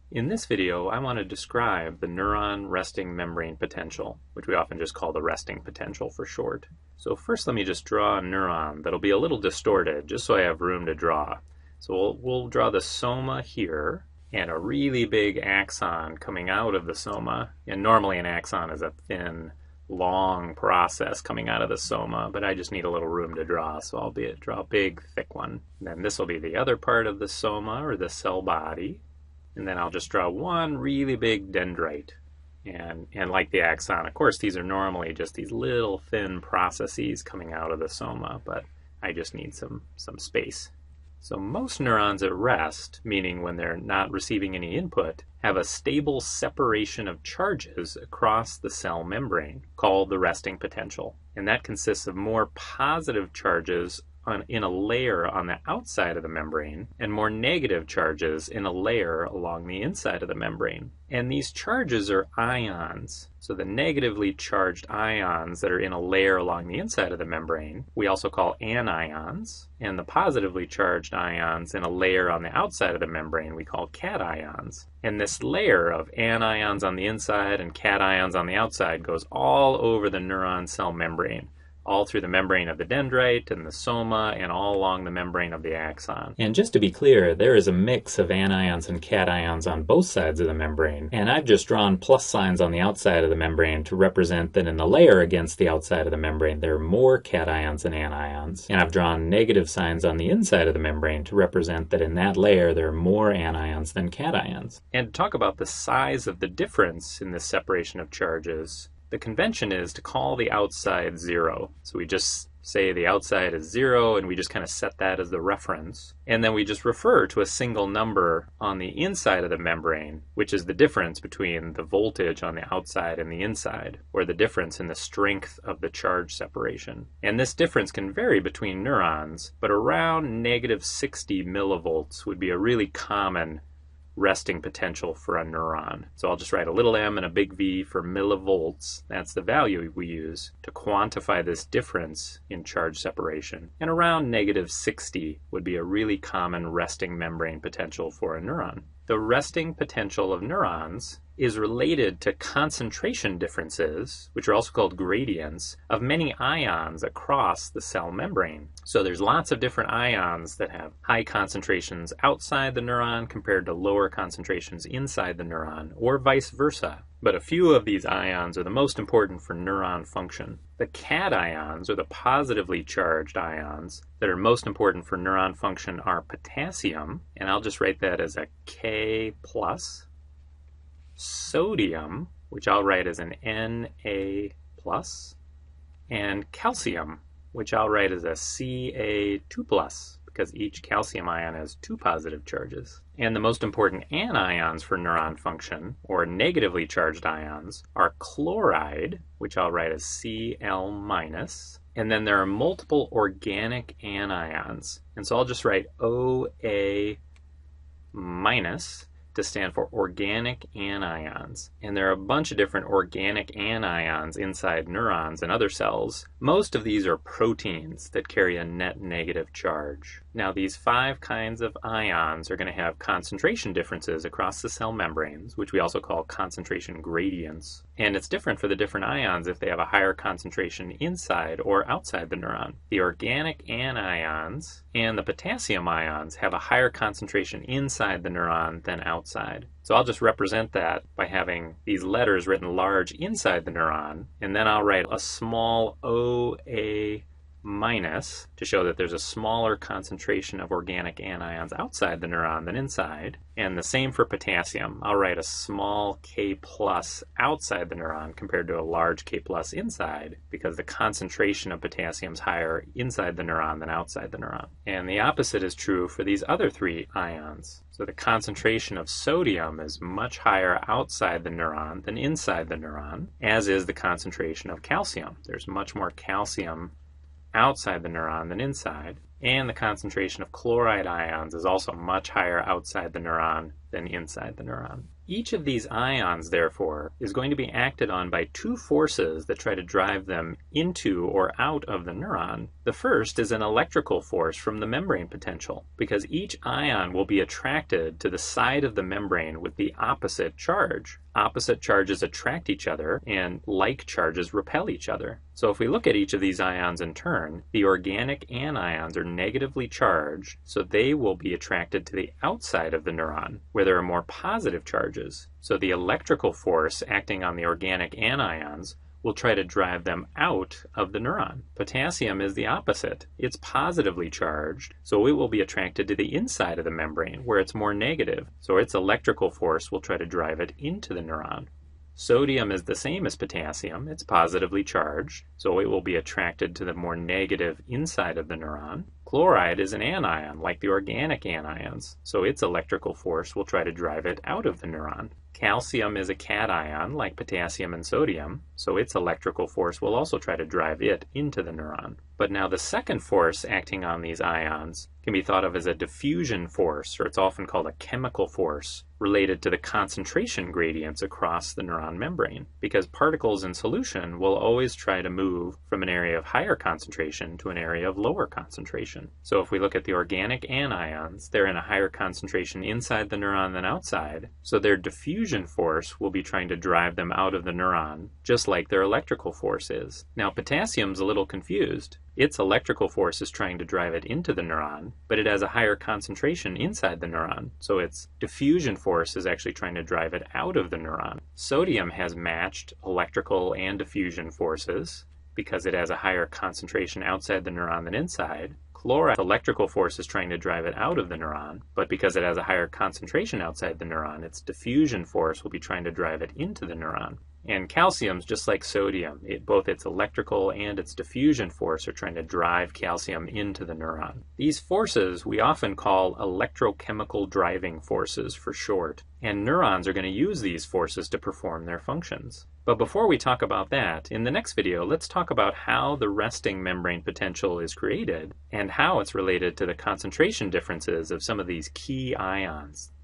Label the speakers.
Speaker 1: In this video, I want to describe the neuron resting membrane potential, which we often just call the resting potential for short. So first let me just draw a neuron that'll be a little distorted, just so I have room to draw. So we'll draw the soma here, and a really big axon coming out of the soma. And normally an axon is a thin, long process coming out of the soma, but I just need a little room to draw, so I'll draw a big, thick one. Then this will be the other part of the soma, or the cell body. And then I'll just draw one really big dendrite. And like the axon, of course, these are normally just these little thin processes coming out of the soma, but I just need some space. So most neurons at rest, meaning when they're not receiving any input, have a stable separation of charges across the cell membrane called the resting potential. And that consists of more positive charges in a layer on the outside of the membrane and more negative charges in a layer along the inside of the membrane. And these charges are ions. So the negatively charged ions that are in a layer along the inside of the membrane, we also call anions. And the positively charged ions in a layer on the outside of the membrane, we call cations. And this layer of anions on the inside and cations on the outside goes all over the neuron cell membrane, all through the membrane of the dendrite and the soma and all along the membrane of the axon. And just to be clear, there is a mix of anions and cations on both sides of the membrane, and I've just drawn plus signs on the outside of the membrane to represent that in the layer against the outside of the membrane there are more cations than anions, and I've drawn negative signs on the inside of the membrane to represent that in that layer there are more anions than cations. And to talk about the size of the difference in this separation of charges, the convention is to call the outside 0. So we just say the outside is 0, and we just kind of set that as the reference. And then we just refer to a single number on the inside of the membrane, which is the difference between the voltage on the outside and the inside, or the difference in the strength of the charge separation. And this difference can vary between neurons, but around negative 60 millivolts would be a really common resting potential for a neuron. So I'll just write a little m and a big V for millivolts. That's the value we use to quantify this difference in charge separation. And around negative 60 would be a really common resting membrane potential for a neuron. The resting potential of neurons is related to concentration differences, which are also called gradients, of many ions across the cell membrane. So there's lots of different ions that have high concentrations outside the neuron compared to lower concentrations inside the neuron, or vice versa. But a few of these ions are the most important for neuron function. The cations, or the positively charged ions, that are most important for neuron function are potassium, and I'll just write that as a K+, sodium, which I'll write as an Na+, and calcium, which I'll write as a Ca2+, because each calcium ion has 2 positive charges. And the most important anions for neuron function, or negatively charged ions, are chloride, which I'll write as Cl-, and then there are multiple organic anions. And so I'll just write OA- to stand for organic anions. And there are a bunch of different organic anions inside neurons and other cells. Most of these are proteins that carry a net negative charge. Now these 5 kinds of ions are going to have concentration differences across the cell membranes, which we also call concentration gradients. And it's different for the different ions if they have a higher concentration inside or outside the neuron. The organic anions and the potassium ions have a higher concentration inside the neuron than outside. So I'll just represent that by having these letters written large inside the neuron, and then I'll write a small OA- to show that there's a smaller concentration of organic anions outside the neuron than inside. And the same for potassium. I'll write a small K+ outside the neuron compared to a large K+ inside, because the concentration of potassium is higher inside the neuron than outside the neuron. And the opposite is true for these other 3 ions. So the concentration of sodium is much higher outside the neuron than inside the neuron, as is the concentration of calcium. There's much more calcium outside the neuron than inside. And the concentration of chloride ions is also much higher outside the neuron than inside the neuron. Each of these ions, therefore, is going to be acted on by two forces that try to drive them into or out of the neuron. The first is an electrical force from the membrane potential, because each ion will be attracted to the side of the membrane with the opposite charge. Opposite charges attract each other, and like charges repel each other. So if we look at each of these ions in turn, the organic anions are negatively charged, so they will be attracted to the outside of the neuron, where there are more positive charges. So the electrical force acting on the organic anions will try to drive them out of the neuron. Potassium is the opposite. It's positively charged, so it will be attracted to the inside of the membrane, where it's more negative. So its electrical force will try to drive it into the neuron. Sodium is the same as potassium. It's positively charged, so it will be attracted to the more negative inside of the neuron. Chloride is an anion, like the organic anions, so its electrical force will try to drive it out of the neuron. Calcium is a cation, like potassium and sodium, so its electrical force will also try to drive it into the neuron. But now the second force acting on these ions can be thought of as a diffusion force, or it's often called a chemical force, related to the concentration gradients across the neuron membrane, because particles in solution will always try to move from an area of higher concentration to an area of lower concentration. So if we look at the organic anions, they're in a higher concentration inside the neuron than outside, so their diffusion force will be trying to drive them out of the neuron, just like their electrical force is. Now potassium's a little confused. Its electrical force is trying to drive it into the neuron, but it has a higher concentration inside the neuron, so its diffusion force is actually trying to drive it out of the neuron. Sodium has matched electrical and diffusion forces because it has a higher concentration outside the neuron than inside. Chloride's electrical force is trying to drive it out of the neuron, but because it has a higher concentration outside the neuron, its diffusion force will be trying to drive it into the neuron. And calcium's just like sodium. Both its electrical and its diffusion force are trying to drive calcium into the neuron. These forces we often call electrochemical driving forces for short, and neurons are going to use these forces to perform their functions. But before we talk about that, in the next video, let's talk about how the resting membrane potential is created and how it's related to the concentration differences of some of these key ions.